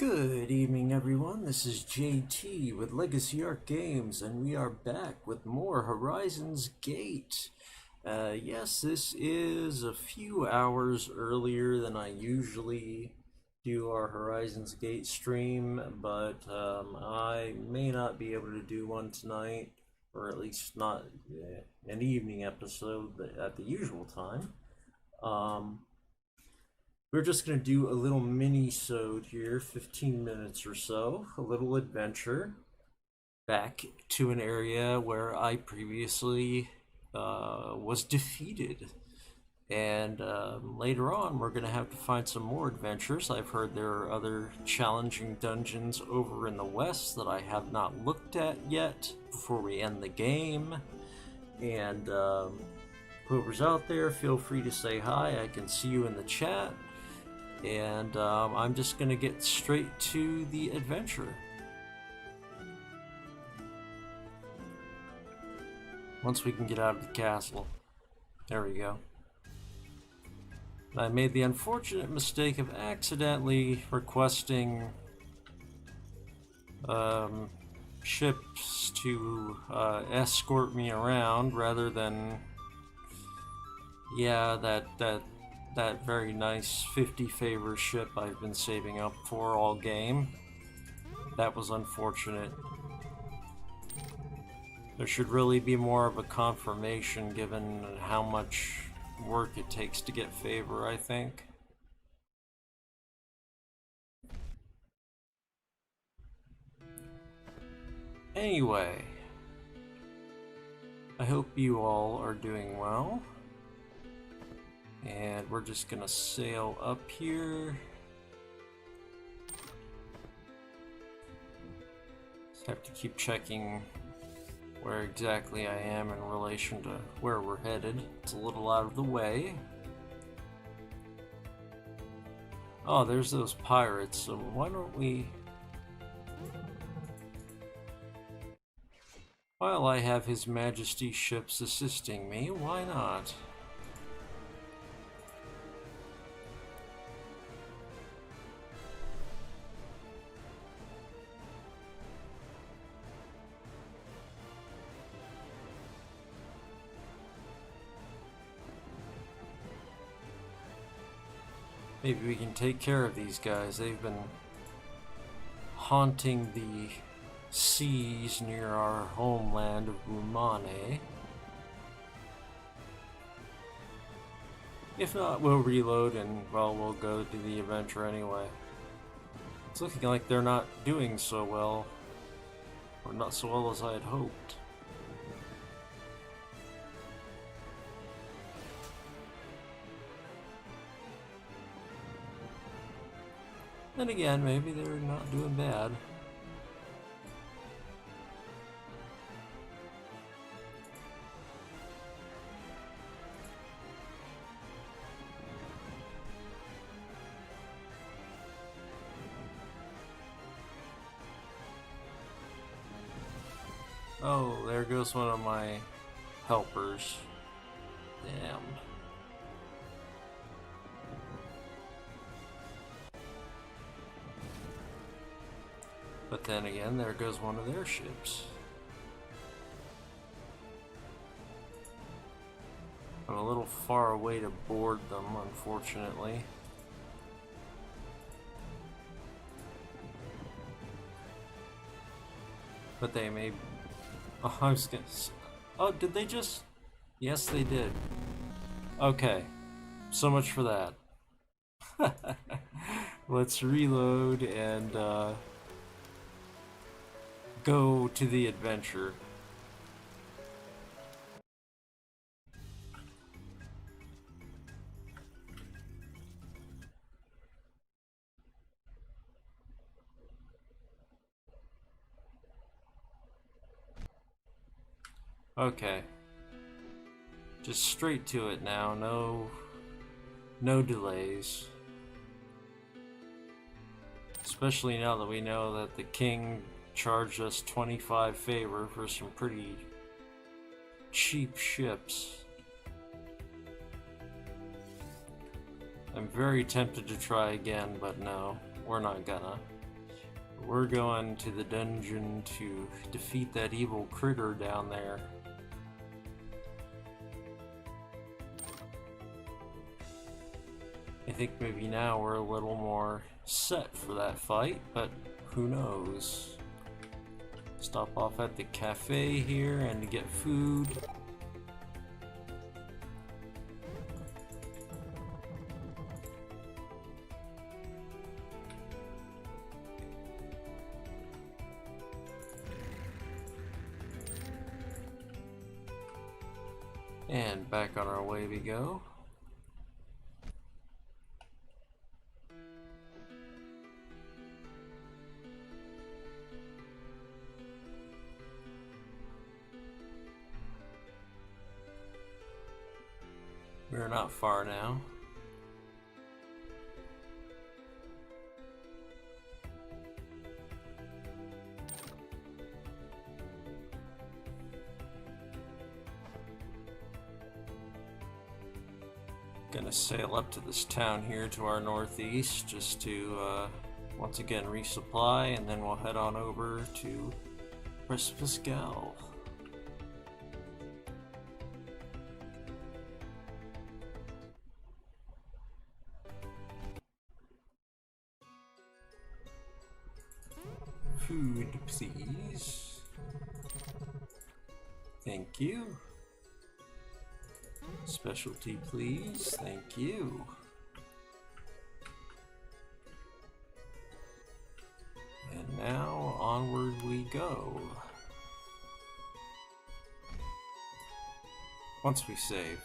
Good evening, everyone. This is JT with Legacy Arc Games, and we are back with more Horizons Gate. Yes, this is a few hours earlier than I usually do our Horizons Gate stream, but I may not be able to do one tonight, or at least not an evening episode at the usual time. We're just going to do a little mini-sode here, 15 minutes or so, a little adventure back to an area where I previously was defeated. And later on, we're going to have to find some more adventures. I've heard there are other challenging dungeons over in the west that I have not looked at yet before we end the game. And whoever's out there, feel free to say hi. I can see you in the chat. And I'm just going to get straight to the adventure. Once we can get out of the castle. There we go. I made the unfortunate mistake of accidentally requesting ships to escort me around rather than, yeah, that very nice 50 favor ship I've been saving up for all game. That was unfortunate. There should really be more of a confirmation given how much work it takes to get favor, I think. Anyway, I hope you all are doing well. And we're just gonna sail up here. Just have to keep checking where exactly I am in relation to where we're headed. It's a little out of the way. Oh, there's those pirates, so why don't we... While I have His Majesty's ships assisting me, why not? Maybe we can take care of these guys. They've been haunting the seas near our homeland of Bumane. If not, we'll reload and, well, we'll go to the adventure anyway. It's looking like they're not doing so well. Or not so well as I had hoped. Then again, maybe they're not doing bad. Oh, there goes one of my helpers. Damn. But then again, there goes one of their ships. I'm a little far away to board them, unfortunately. But they may... Oh, I was gonna... Oh, did they just... Yes, they did. Okay. So much for that. Let's reload and, go to the adventure. Okay. Just straight to it now, no delays. Especially now that we know that the king charged us 25 favor for some pretty cheap ships. I'm very tempted to try again, but no, we're not gonna. We're going to the dungeon to defeat that evil critter down there. I think maybe now we're a little more set for that fight, but who knows? Stop off at the cafe here and to get food. And back on our way we go. We're not far now. Gonna sail up to this town here to our northeast just to once again resupply, and then we'll head on over to Precipice Gaol. Food, please. Thank you. Specialty, please. Thank you. And now onward we go. Once we save.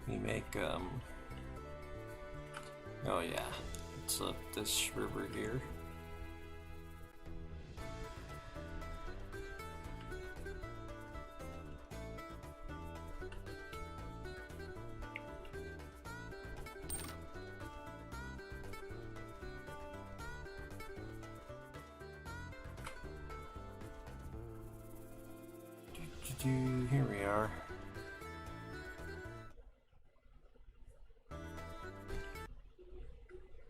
We make, oh yeah, it's up this river here. Here we are.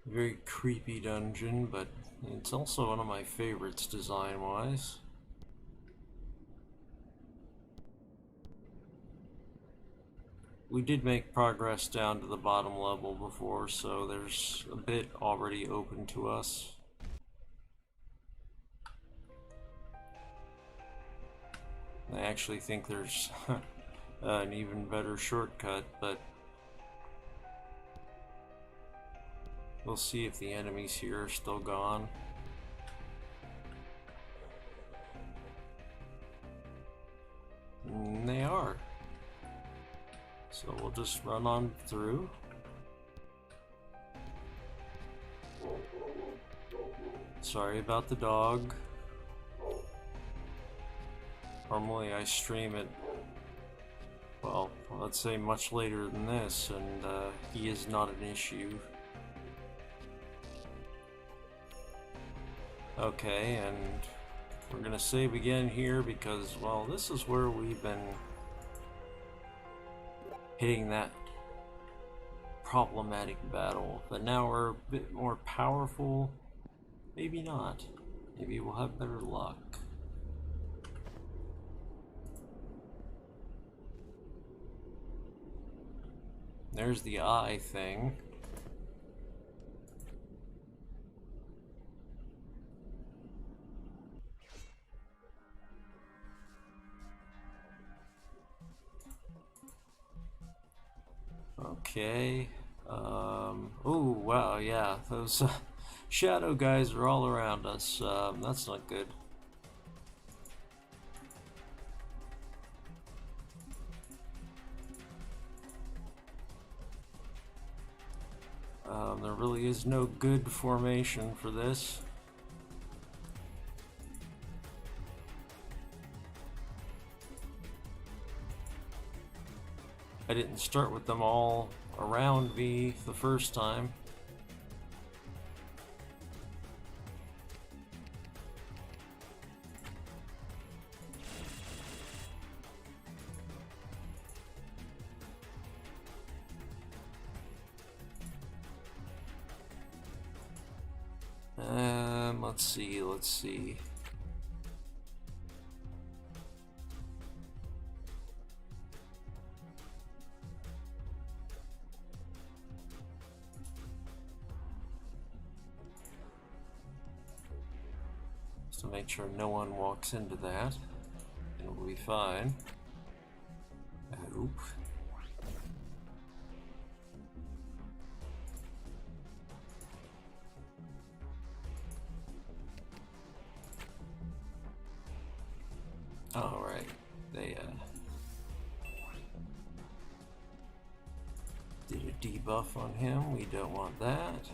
Very creepy dungeon, but it's also one of my favorites design-wise. We did make progress down to the bottom level before, so there's a bit already open to us. I actually think there's an even better shortcut, but we'll see if the enemies here are still gone. And they are. So we'll just run on through. Sorry about the dog. Normally I stream it, well, let's say much later than this, and he is not an issue. Okay, and we're gonna save again here because, well, this is where we've been hitting that problematic battle, but now we're a bit more powerful. Maybe not. Maybe we'll have better luck. There's the eye thing. Okay. Oh, wow, yeah. Those shadow guys are all around us. That's not good. There really is no good formation for this. I didn't start with them all around me the first time. Let's see. Just to make sure no one walks into that, and we'll be fine. I hope. All right, they did a debuff on him. We don't want that.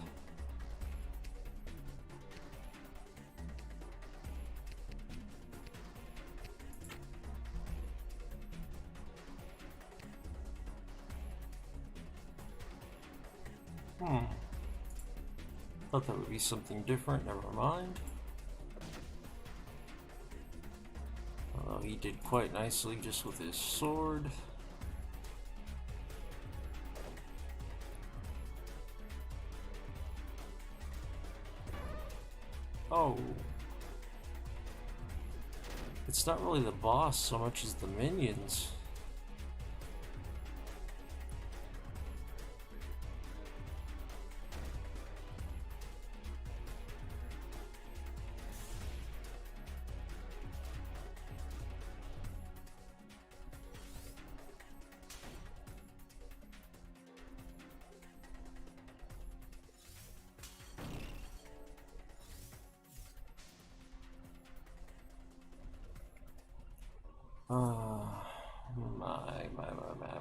Thought that would be something different. Never mind. Although he did quite nicely just with his sword. Oh. It's not really the boss so much as the minions.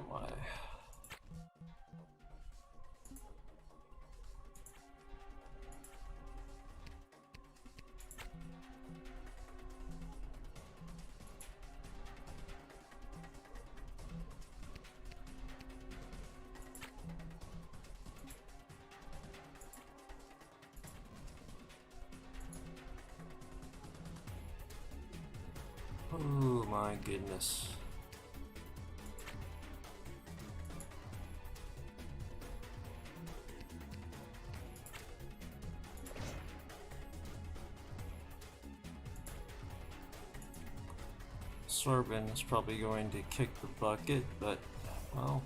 My. Oh my goodness. Sorbin is probably going to kick the bucket, but, well...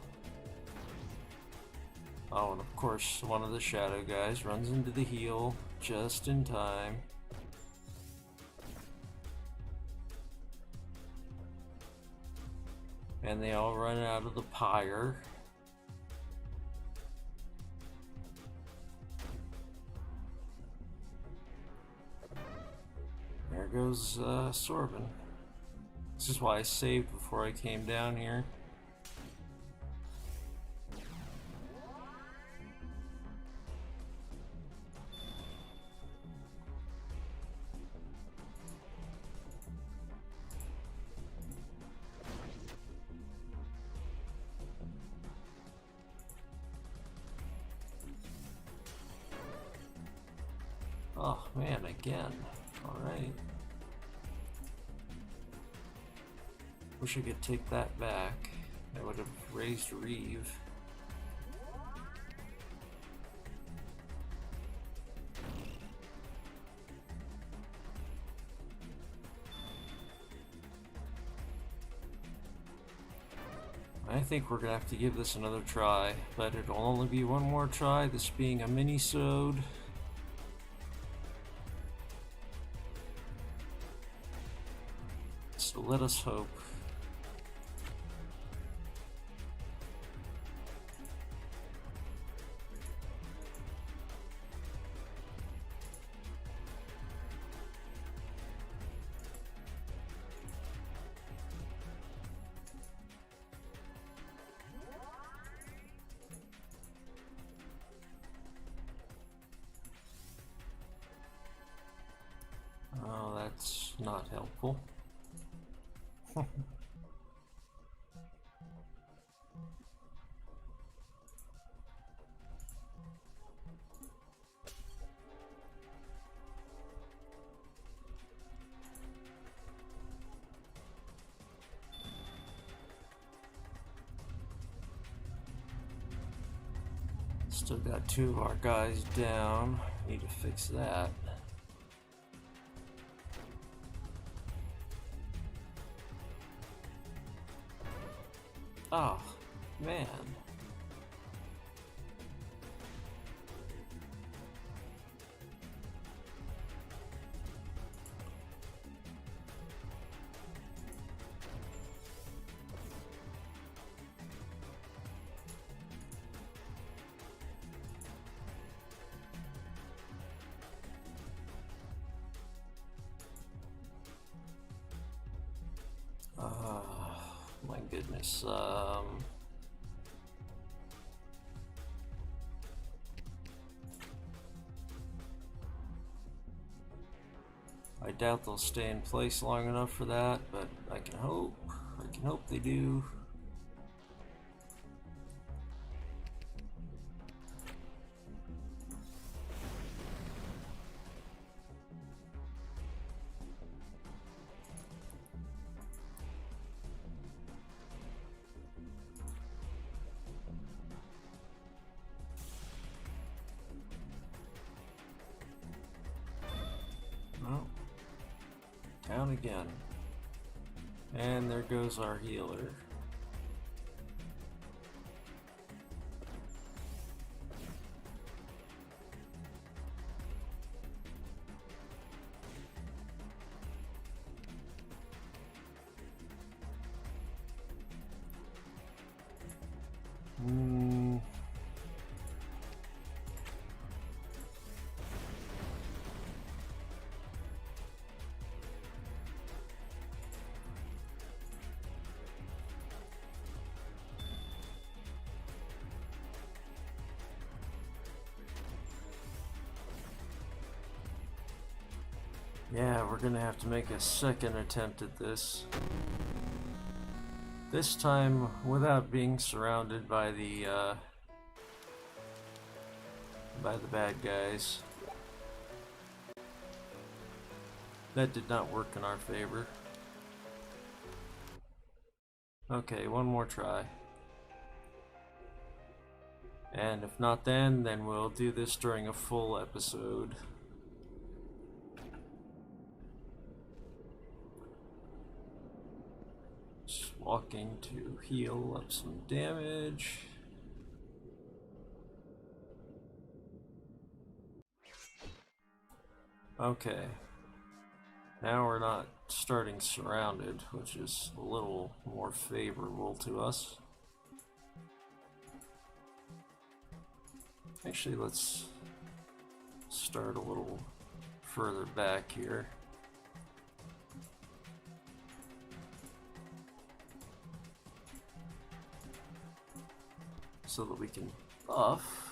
Oh, and of course, one of the shadow guys runs into the heal just in time. And they all run out of the pyre. There goes Sorbin. This is why I saved before I came down here. Oh man, again. Alright. Wish I could take that back. I would have raised Reeve. I think we're gonna have to give this another try, but it'll only be one more try, this being a Minisode. So let us hope. Oh, that's not helpful. Hmm. Still got 2 of our guys down. Need to fix that. Oh, man. My goodness. I doubt they'll stay in place long enough for that, but I can hope. I can hope they do. Oh, down again. And there goes our healer. Yeah, we're gonna have to make a second attempt at this. This time without being surrounded by the bad guys. That did not work in our favor. Okay, one more try. And if not then we'll do this during a full episode. Just walking to heal up some damage. Okay. Now we're not starting surrounded, which is a little more favorable to us. Actually, let's start a little further back here. So that we can buff.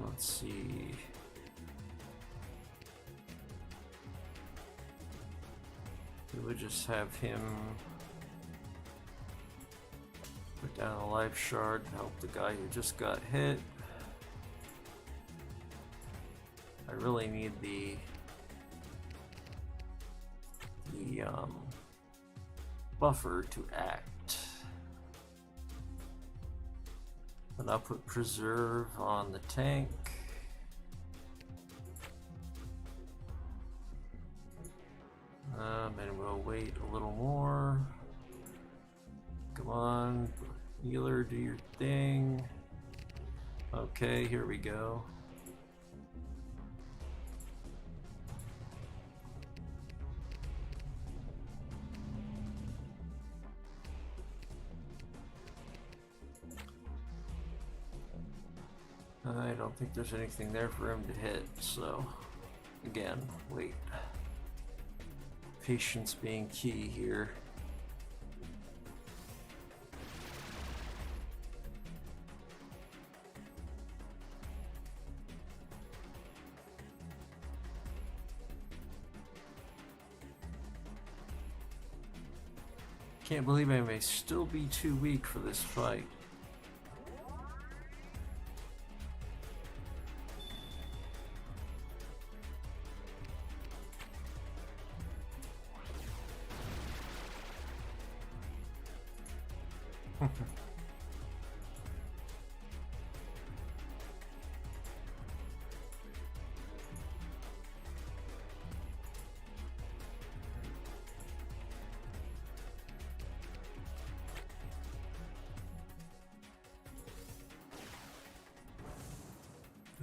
Let's see. We would just have him put down a life shard to help the guy who just got hit. I really need the buffer to act. And I'll put preserve on the tank. And we'll wait a little more. Come on, healer, do your thing. Okay, here we go. I don't think there's anything there for him to hit, so again, wait. Patience being key here. Can't believe I may still be too weak for this fight.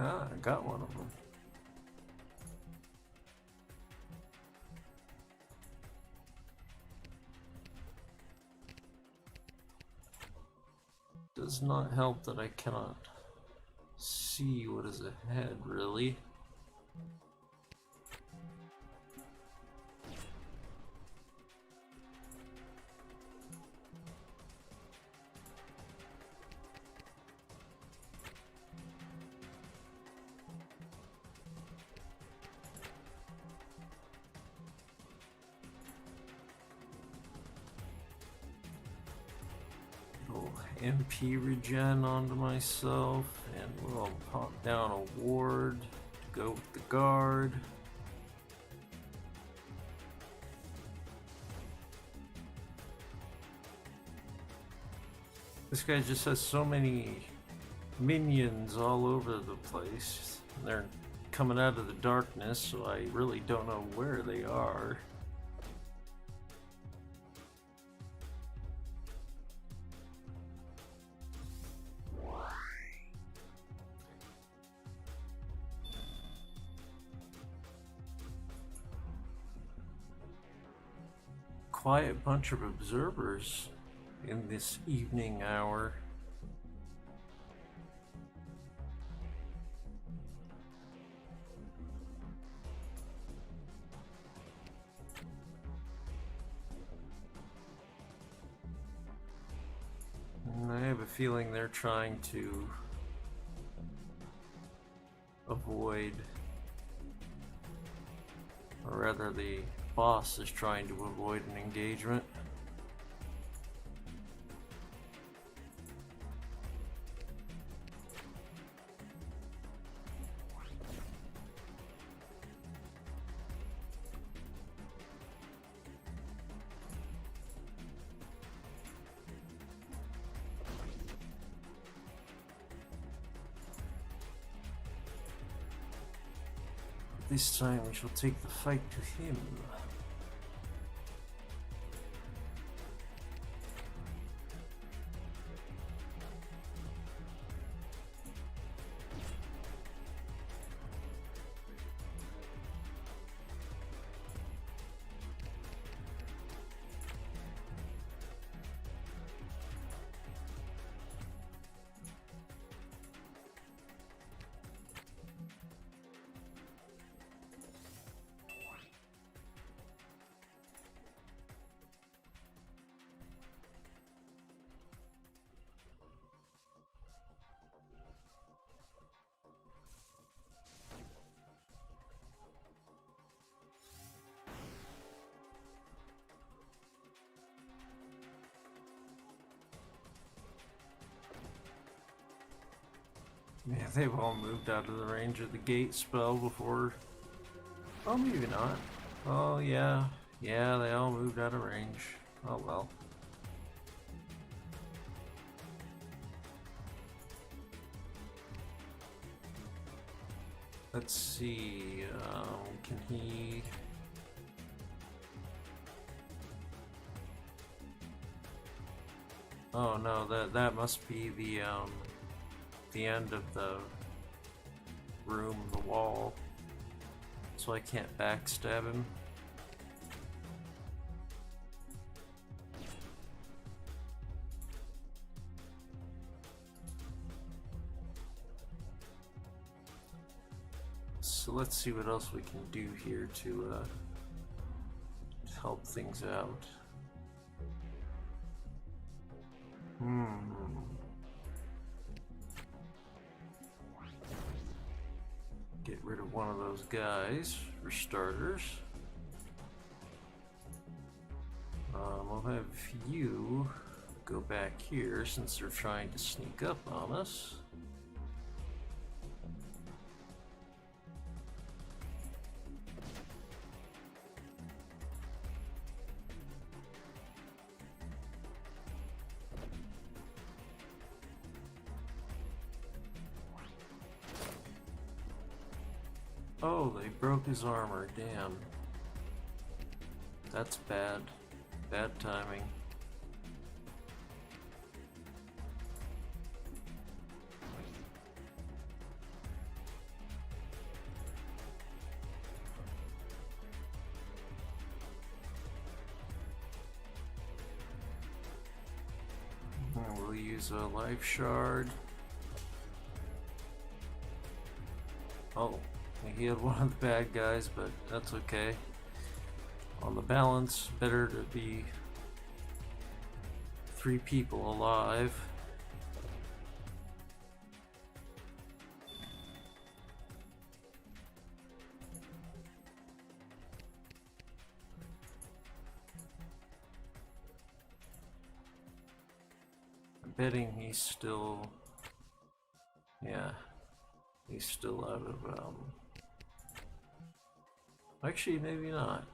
Ah, I got one of them. Does not help that I cannot see what is ahead, really. MP regen onto myself, and we'll pop down a ward to go with the guard. This guy just has so many minions all over the place. They're coming out of the darkness, so I really don't know where they are. Quiet bunch of observers in this evening hour. And I have a feeling they're trying to avoid, or rather the boss is trying to avoid an engagement. This time we shall take the fight to him. Yeah, they've all moved out of the range of the gate spell before. Oh, maybe not. Oh, yeah. Yeah, they all moved out of range. Oh, well. Let's see. Can he... Oh, no, that must be the end of the room, the wall, so I can't backstab him. So let's see what else we can do here to help things out. Get rid of one of those guys for starters. We'll have you go back here since they're trying to sneak up on us. Oh, they broke his armor. Damn. That's bad. Bad timing. We'll use a life shard. Oh, he had one of the bad guys, but that's okay. On the balance, better to be 3 people alive. I'm betting he's still, yeah, he's still out of, actually maybe not.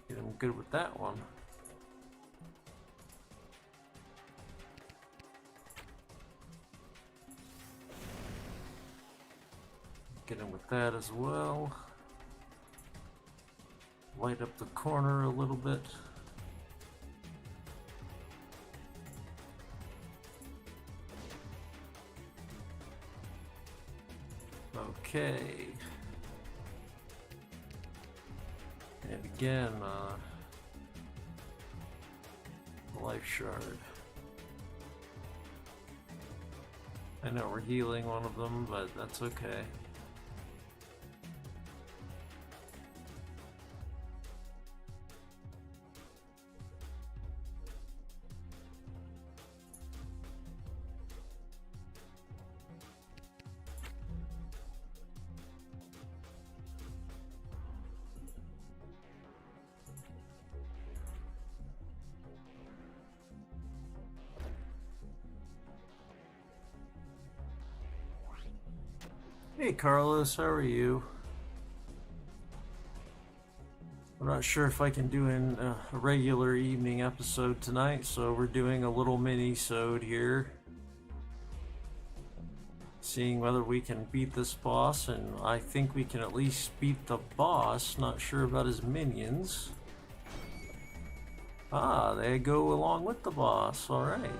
Get him good with that one. Get him with that as well. Light up the corner a little bit. Okay. And again, life shard. I know we're healing one of them, but that's okay. Hey Carlos, how are you? I'm not sure if I can do a regular evening episode tonight, so we're doing a little mini-sode here. Seeing whether we can beat this boss, and I think we can at least beat the boss, not sure about his minions. Ah, they go along with the boss, alright.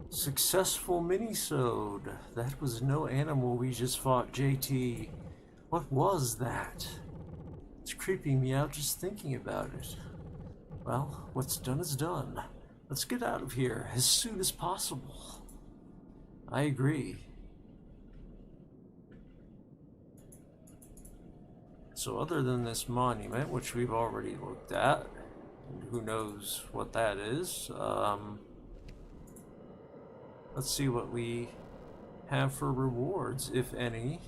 Successful minisode. That was no animal we just fought, JT. What was that? It's creeping me out just thinking about it. Well, what's done is done. Let's get out of here as soon as possible. I agree. So other than this monument, which we've already looked at, and who knows what that is, let's see what we have for rewards, if any.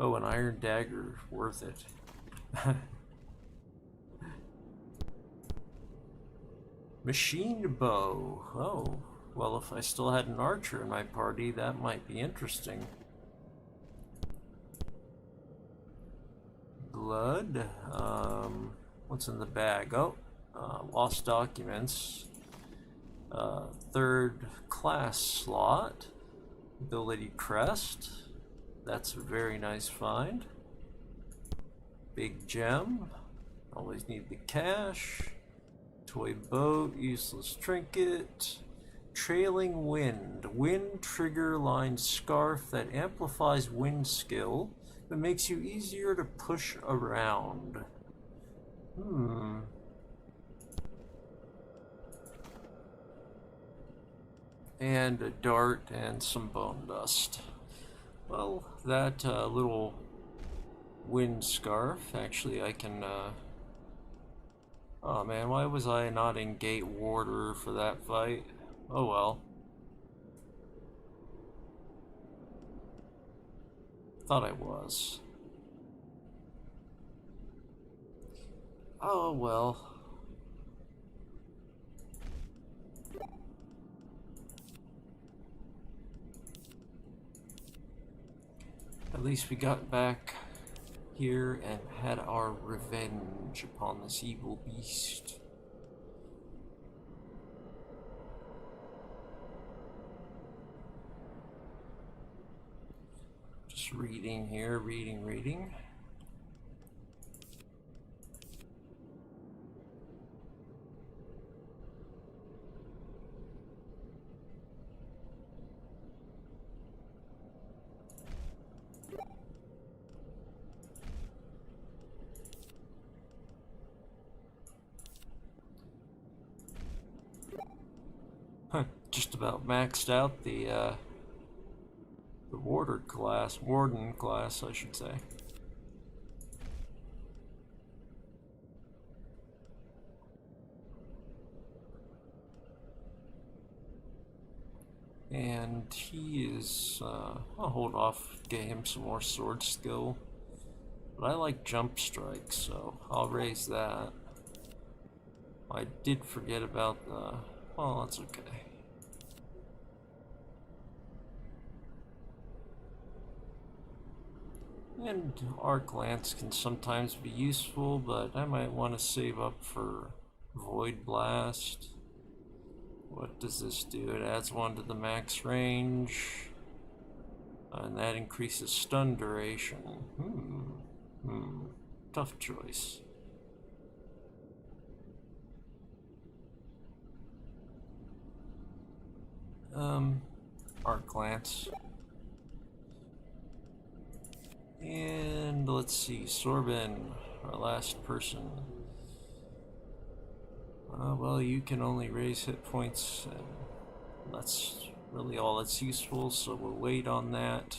Oh, an iron dagger, worth it. Machined bow. Oh, well, if I still had an archer in my party, that might be interesting. Blood. What's in the bag? Oh, lost documents. 3rd class slot. Ability crest. That's a very nice find. Big gem. Always need the cash. Toy boat. Useless trinket. Trailing wind. Wind trigger lined scarf that amplifies wind skill, but makes you easier to push around. And a dart and some bone dust. Well, that little wind scarf, actually I can, oh man, why was I not in Gate Warder for that fight? Oh well. Thought I was. Oh well. At least we got back here and had our revenge upon this evil beast. Just reading here, reading. Just about maxed out the warden class, I should say. And he is, I'll hold off, get him some more sword skill. But I like jump strikes, so I'll raise that. I did forget about the, well, that's okay. And arc lance can sometimes be useful, but I might want to save up for void blast. What does this do? It adds 1 to the max range, and that increases stun duration. Tough choice. Arc lance. And let's see, Sorbin, our last person. Well, you can only raise hit points, and that's really all that's useful, so we'll wait on that.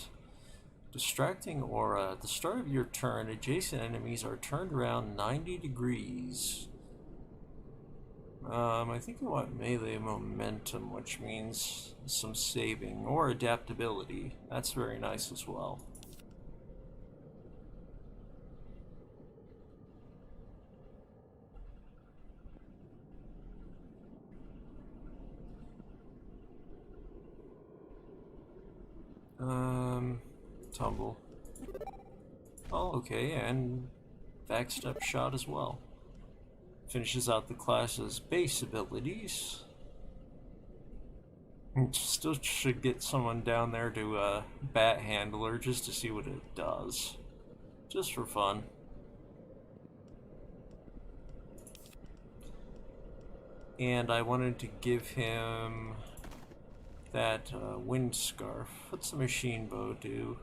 Distracting Aura. At the start of your turn, adjacent enemies are turned around 90 degrees. I think I want melee momentum, which means some saving, or adaptability. That's very nice as well. Tumble. Oh, okay, and backstep shot as well. Finishes out the class's base abilities. Still should get someone down there to bat handler just to see what it does. Just for fun. And I wanted to give him that wind scarf. What's the machine bow do?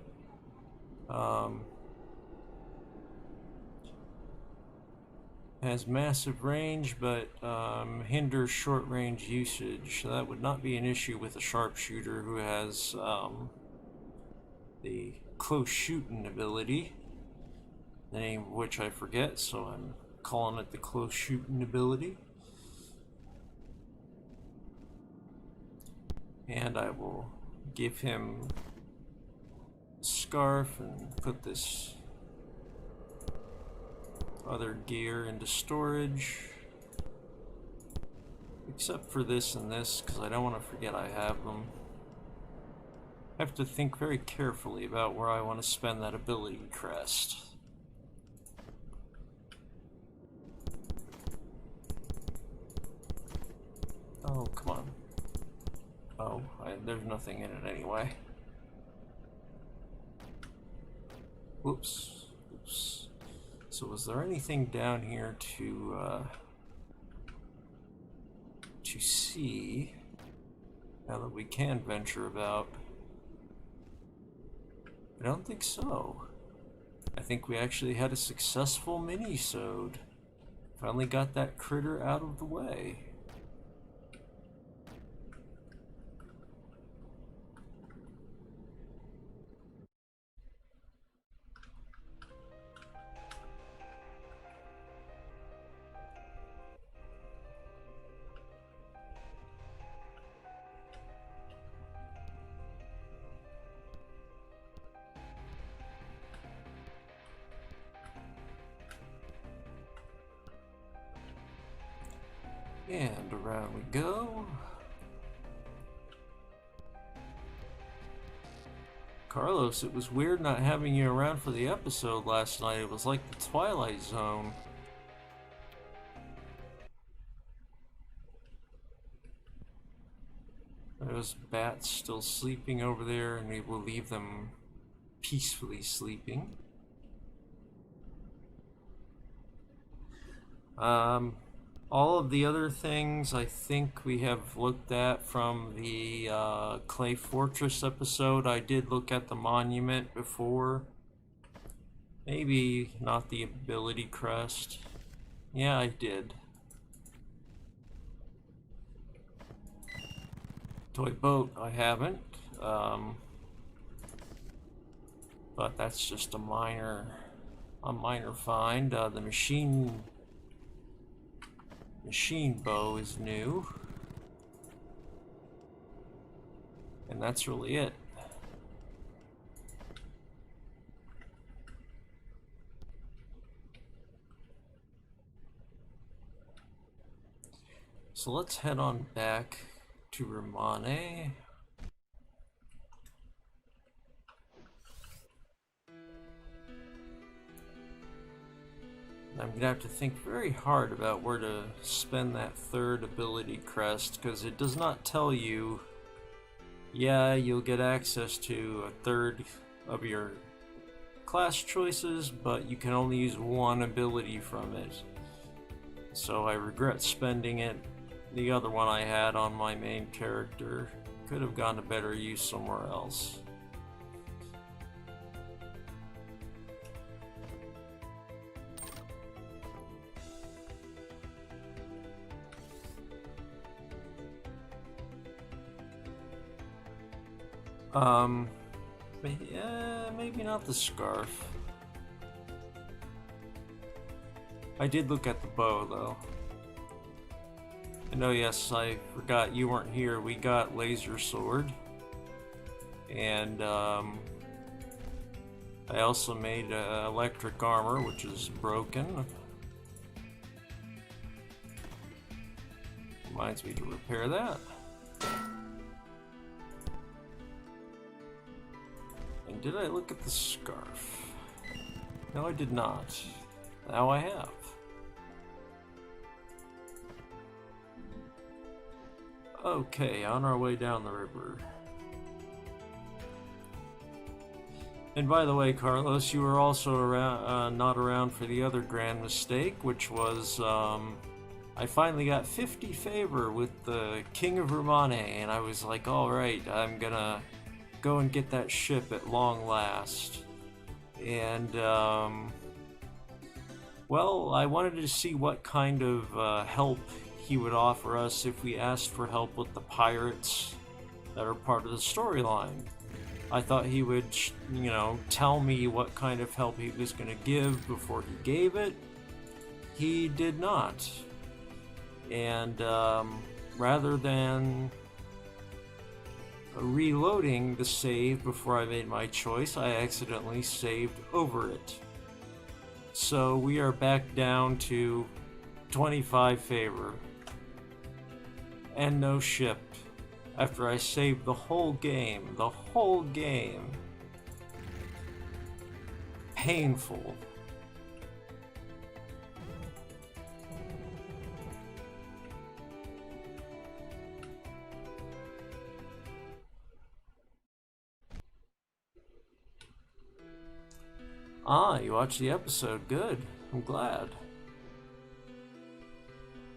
Has massive range, but hinders short range usage. So that would not be an issue with a sharpshooter who has the close shooting ability, the name of which I forget, so I'm calling it the close shooting ability. And I will give him a scarf and put this other gear into storage, except for this and this, because I don't want to forget I have them. I have to think very carefully about where I want to spend that ability crest. Oh, come on. Oh, there's nothing in it anyway. Whoops. Oops. So was there anything down here to see, now that we can venture about? I don't think so. I think we actually had a successful minisode. Finally got that critter out of the way. And around we go. Carlos, it was weird not having you around for the episode last night. It was like the Twilight Zone. There's bats still sleeping over there, and we will leave them peacefully sleeping. All of the other things I think we have looked at from the Clay Fortress episode. I did look at the monument before. Maybe not the ability crest. Yeah, I did. Toy boat, I haven't. But that's just a minor find. The machine bow is new, and that's really it. So let's head on back to Romane. I'm gonna have to think very hard about where to spend that third ability crest, because it does not tell you, yeah, you'll get access to a third of your class choices, but you can only use one ability from it. So I regret spending it. The other one I had on my main character could have gone to better use somewhere else. Yeah, maybe not the scarf. I did look at the bow though. And oh yes, I forgot you weren't here. We got laser sword. And I also made electric armor, which is broken. Reminds me to repair that. And did I look at the scarf? No, I did not. Now I have. Okay, on our way down the river. And by the way, Carlos, you were also around, not around for the other grand mistake, which was I finally got 50 favor with the King of Romane, and I was like, alright, I'm gonna go and get that ship at long last. And, well, I wanted to see what kind of help he would offer us if we asked for help with the pirates that are part of the storyline. I thought he would, you know, tell me what kind of help he was going to give before he gave it. He did not. And rather than reloading the save before I made my choice, I accidentally saved over it. So we are back down to 25 favor. And no ship. After I saved the whole game. The whole game. Painful. Ah, you watched the episode. Good. I'm glad.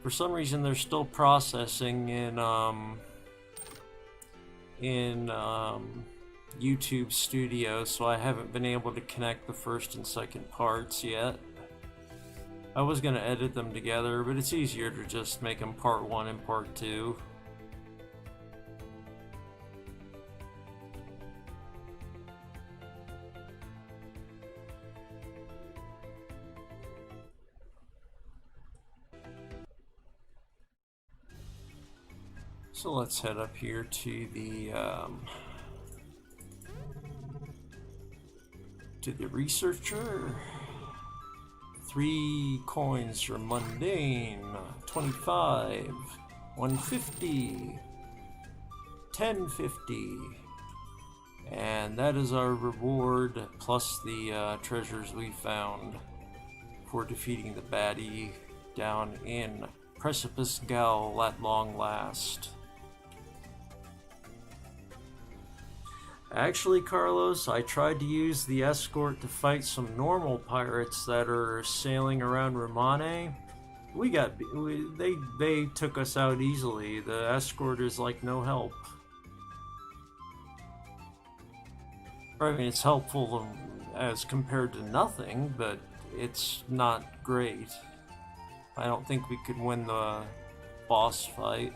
For some reason, they're still processing in YouTube Studio, so I haven't been able to connect the first and second parts yet. I was going to edit them together, but it's easier to just make them part 1 and part 2. So let's head up here to the researcher. 3 coins for mundane, 25, 150, 1050, and that is our reward plus the treasures we found for defeating the baddie down in Precipice Gaol at long last. Actually, Carlos, I tried to use the escort to fight some normal pirates that are sailing around Romane. They took us out easily. The escort is like no help. I mean, it's helpful as compared to nothing, but it's not great. I don't think we could win the boss fight.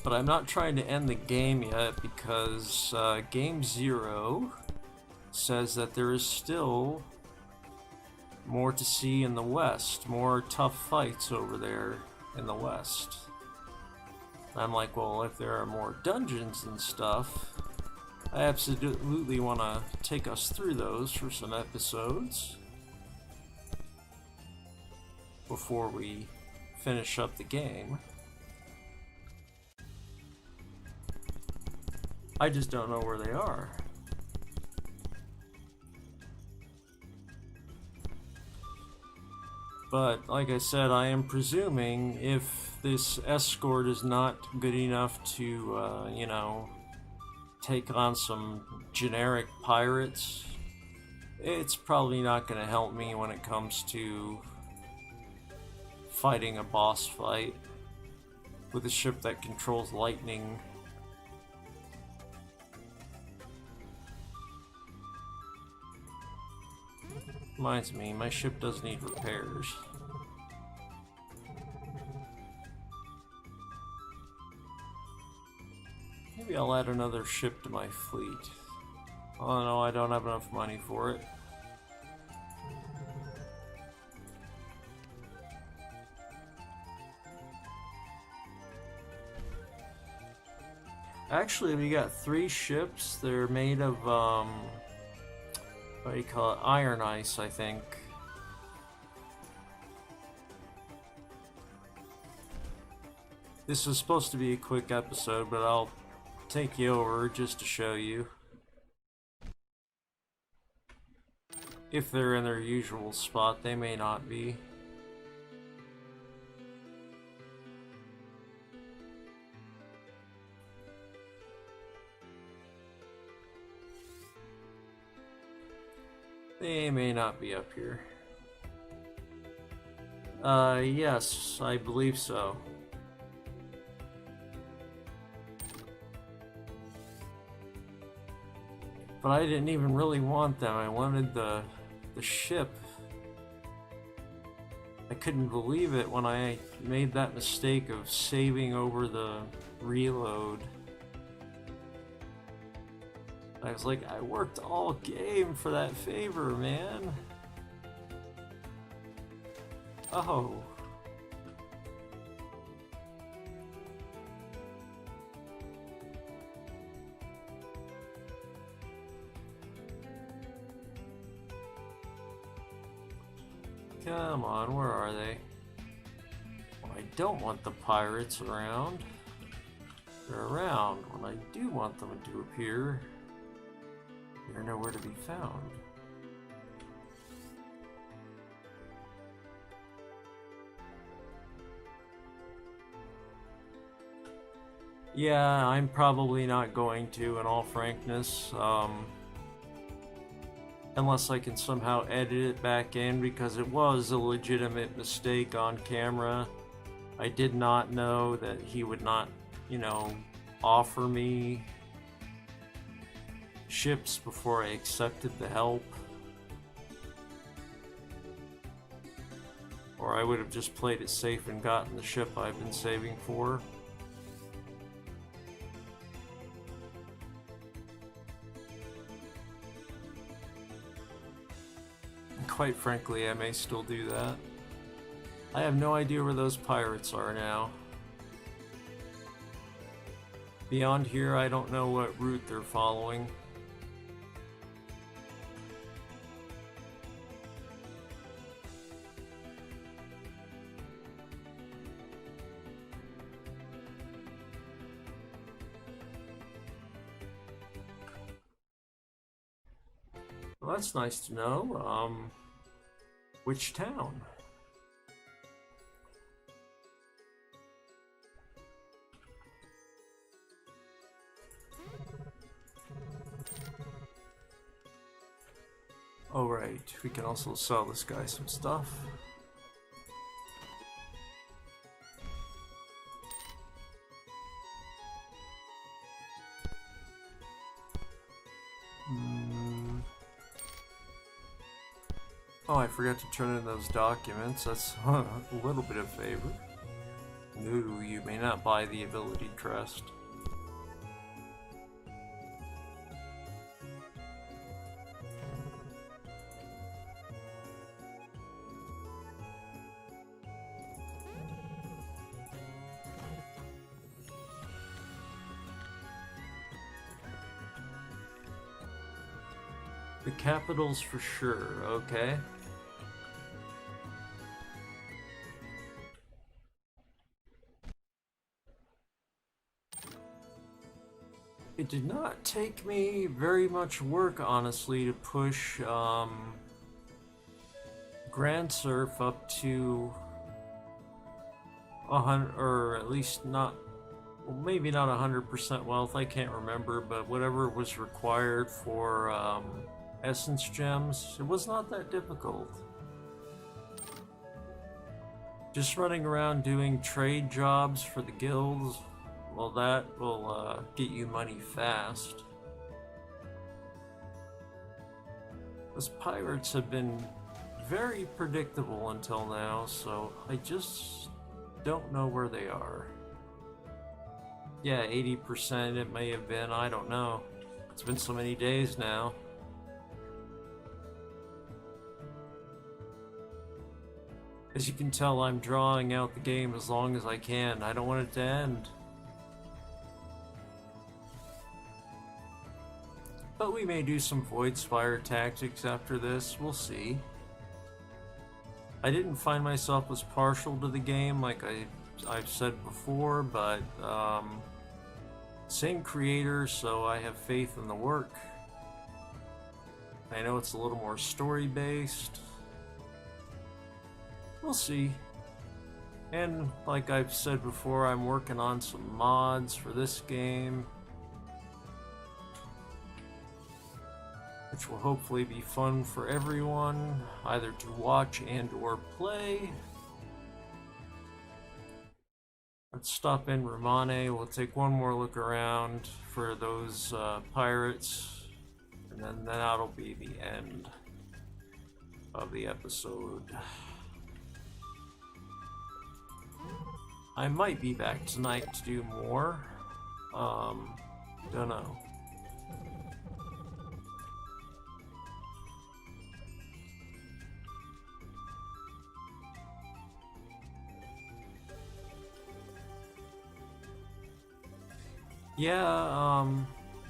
But I'm not trying to end the game yet because Game 0 says that there is still more to see in the west, more tough fights over there in the west. I'm like, well, if there are more dungeons and stuff, I absolutely want to take us through those for some episodes before we finish up the game. I just don't know where they are. But like I said, I am presuming if this escort is not good enough to, you know, take on some generic pirates, it's probably not going to help me when it comes to fighting a boss fight with a ship that controls lightning. Reminds me, my ship does need repairs. Maybe I'll add another ship to my fleet. Oh no, I don't have enough money for it. Actually, we got 3 ships. They're made of, what do you call it? Iron ice, I think. This is supposed to be a quick episode, but I'll take you over just to show you. If they're in their usual spot, they may not be. They may not be up here. Yes, I believe so. But I didn't even really want them. I wanted the ship. I couldn't believe it when I made that mistake of saving over the reload. I was like, I worked all game for that favor, man. Oh. Come on, where are they? Well, I don't want the pirates around. They're around when I do want them to appear. They're nowhere to be found. Yeah, I'm probably not going to, in all frankness. Unless I can somehow edit it back in, because it was a legitimate mistake on camera. I did not know that he would not, you know, offer me ships before I accepted the help. Or I would have just played it safe and gotten the ship I've been saving for. Quite frankly, I may still do that. I have no idea where those pirates are now. Beyond here, I don't know what route they're following. Well, that's nice to know. Which town? We can also sell this guy some stuff. Oh, I forgot to turn in those documents. That's a little bit of favor. Ooh, you may not buy the ability crest. The capitals for sure, okay. It did not take me very much work, honestly, to push Grand Surf up to 100, or at least not, well, maybe not 100% wealth, I can't remember, but whatever was required for essence gems, it was not that difficult. Just running around doing trade jobs for the guilds, well, that will get you money fast. Those pirates have been very predictable until now, so I just don't know where they are. Yeah, 80% it may have been, I don't know. It's been so many days now. As you can tell, I'm drawing out the game as long as I can. I don't want it to end. But we may do some Void Spire tactics after this, we'll see. I didn't find myself as partial to the game like I've said before, but same creator, so I have faith in the work. I know it's a little more story-based. We'll see. And like I've said before, I'm working on some mods for this game, which will hopefully be fun for everyone, either to watch and or play. Let's stop in Romane. We'll take one more look around for those pirates, and then that'll be the end of the episode. I might be back tonight to do more. Don't know. Yeah,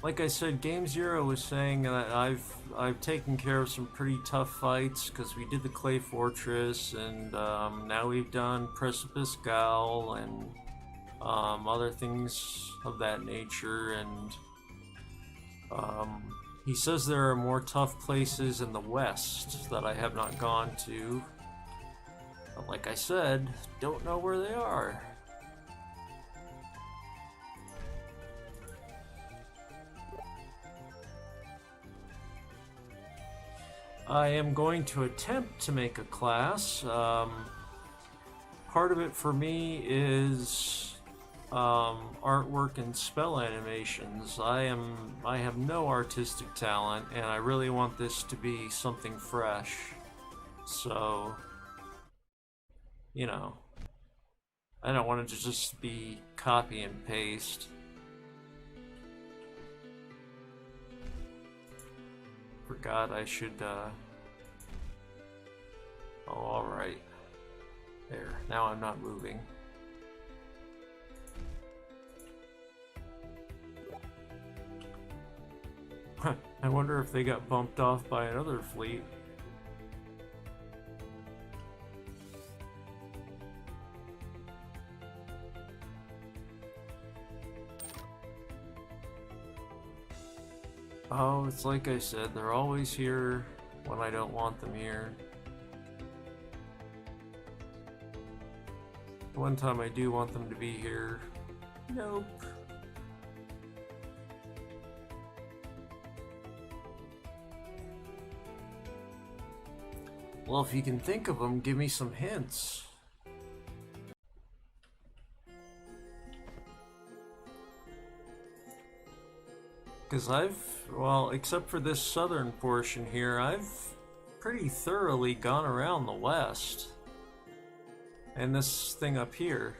like I said, Game Zero was saying that I've taken care of some pretty tough fights because we did the Clay Fortress, and now we've done Precipice Gaol and other things of that nature. And he says there are more tough places in the West that I have not gone to. But like I said, don't know where they are. I am going to attempt to make a class. Part of it for me is artwork and spell animations. I have no artistic talent, and I really want this to be something fresh. So, you know, I don't want it to just be copy and paste. Forgot I should, oh, alright. There, now I'm not moving. I wonder if they got bumped off by another fleet. Oh, it's like I said, they're always here when I don't want them here. One time I do want them to be here. Nope. Well, if you can think of them, give me some hints. Because well, except for this southern portion here, I've pretty thoroughly gone around the west. And this thing up here.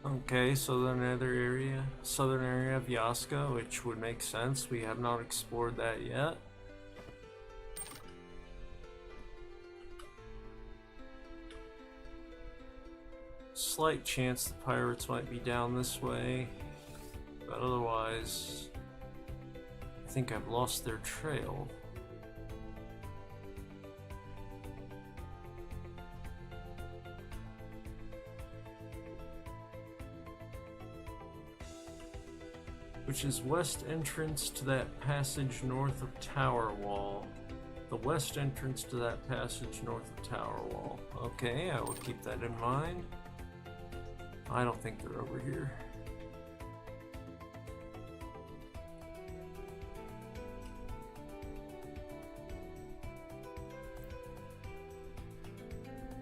Okay, southern area of Yaska, which would make sense. We have not explored that yet. Slight chance the pirates might be down this way, but otherwise, I think I've lost their trail. Which is west entrance to that passage north of Tower Wall. The west entrance to that passage north of Tower Wall. Okay, I will keep that in mind. I don't think they're over here.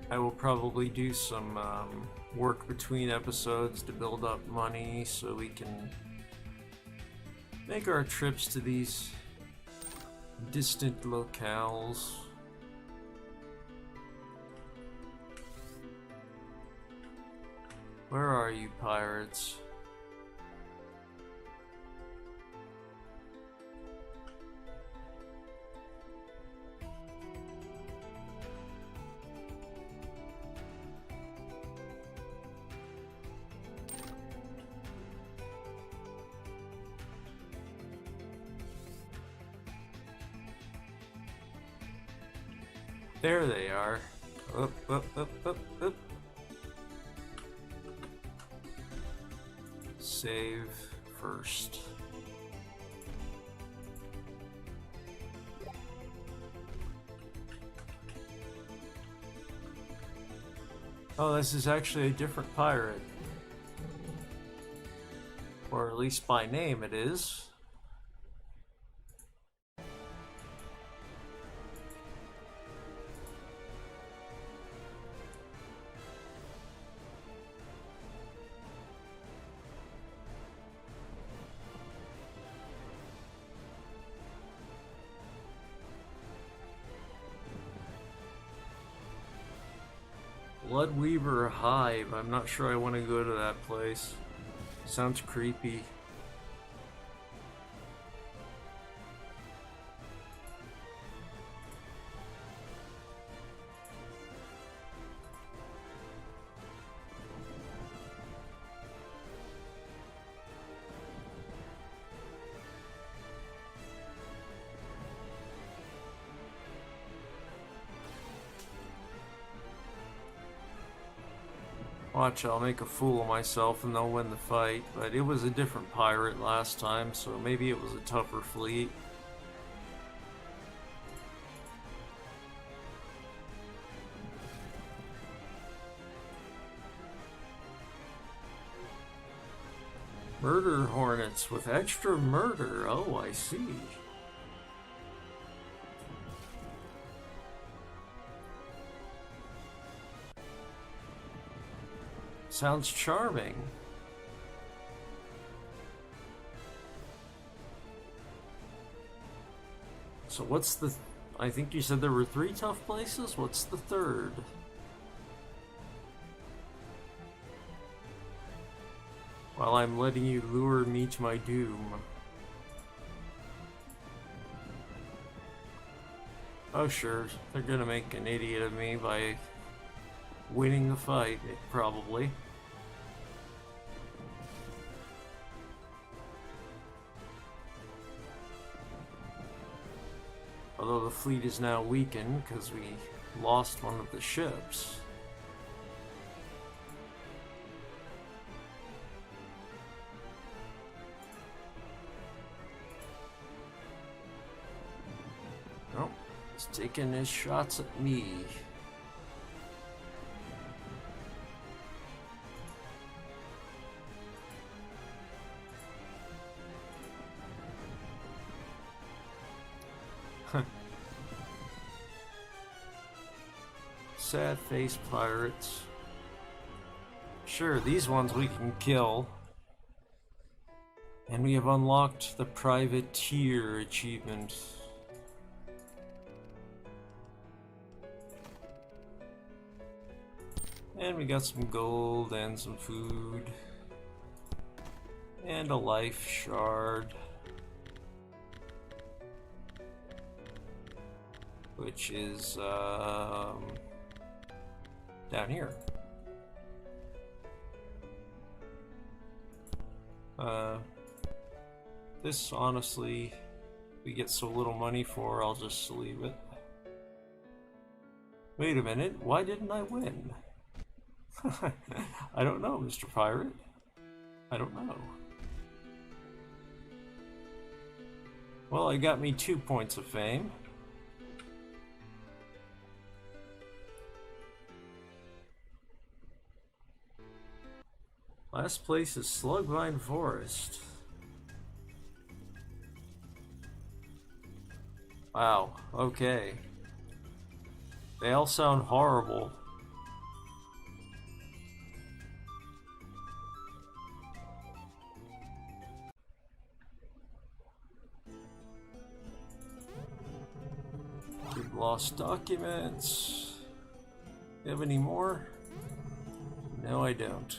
I will probably do some work between episodes to build up money so we can make our trips to these distant locales. Where are you, pirates? There they are. Up, up, up, up, up. Save first. Oh, this is actually a different pirate. Or at least by name it is. Bloodweaver Hive. I'm not sure I want to go to that place. Sounds creepy. Watch, I'll make a fool of myself and they'll win the fight, but it was a different pirate last time, so maybe it was a tougher fleet. Murder hornets with extra murder. Oh, I see. Sounds charming. So what's the... I think you said there were 3 tough places? What's the third? While I'm letting you lure me to my doom. Oh sure, they're gonna make an idiot of me by winning the fight, probably. Although the fleet is now weakened because we lost one of the ships. Oh, he's taking his shots at me. Sad face pirates. Sure, these ones we can kill. And we have unlocked the privateer achievement. And we got some gold and some food. And a life shard. Which is down here. This honestly, we get so little money for, I'll just leave it. Wait a minute, why didn't I win? I don't know, Mr. Pirate. I don't know. Well, it got me 2 points of fame. Last place is Slugvine Forest. Wow, okay. They all sound horrible. We've lost documents. You have any more? No, I don't.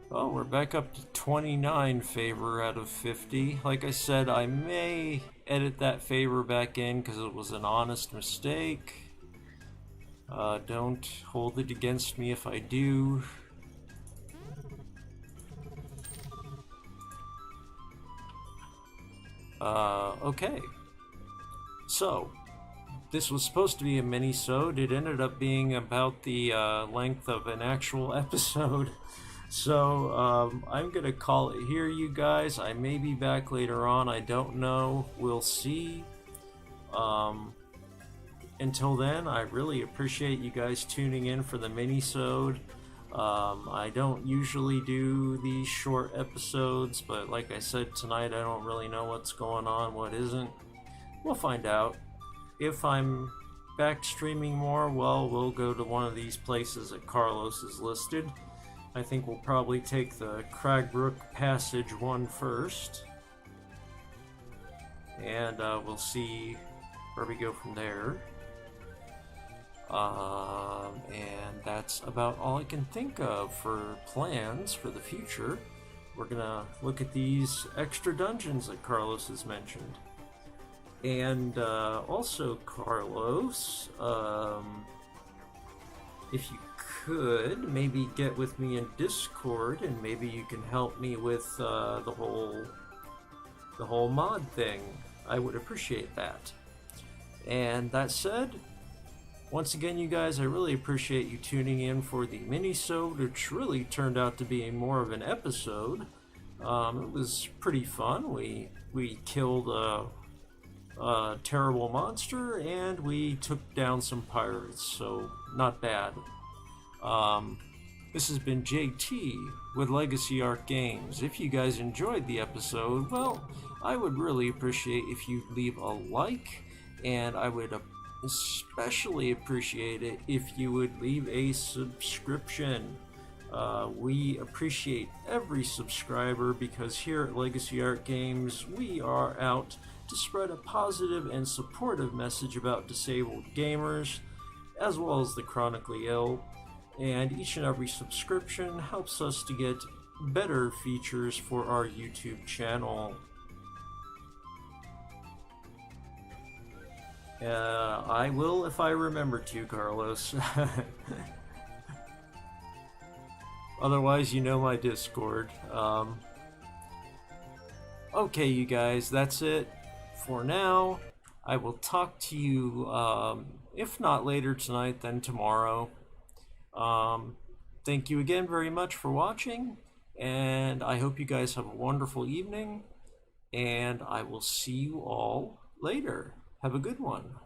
Oh, we're back up to 29 favor out of 50. Like I said, I may edit that favor back in because it was an honest mistake. Don't hold it against me if I do. Okay. So, this was supposed to be a mini-sode. It ended up being about the length of an actual episode. So, I'm gonna call it here, you guys. I may be back later on. I don't know. We'll see. Until then, I really appreciate you guys tuning in for the mini-sode. I don't usually do these short episodes, but like I said tonight, I don't really know what's going on, what isn't. We'll find out. If I'm back streaming more, well, we'll go to one of these places that Carlos is listed. I think we'll probably take the Cragbrook Passage one first. And we'll see where we go from there. And that's about all I can think of for plans for the future. We're gonna look at these extra dungeons that Carlos has mentioned. And also, Carlos, if you could maybe get with me in Discord, and maybe you can help me with the whole mod thing. I would appreciate that. And that said, once again, you guys, I really appreciate you tuning in for the mini-sode, which really turned out to be more of an episode. It was pretty fun. We killed a terrible monster, and we took down some pirates, so not bad. This has been JT with Legacy Arc Games. If you guys enjoyed the episode, well, I would really appreciate if you leave a like, and I would especially appreciate it if you would leave a subscription. We appreciate every subscriber because here at Legacy Arc Games, we are out to spread a positive and supportive message about disabled gamers, as well as the chronically ill, and each and every subscription helps us to get better features for our YouTube channel. I will if I remember to, Carlos. Otherwise, you know my Discord. Okay, you guys, that's it. for now, I will talk to you, if not later tonight, then tomorrow. Thank you again very much for watching, and I hope you guys have a wonderful evening, and I will see you all later. Have a good one.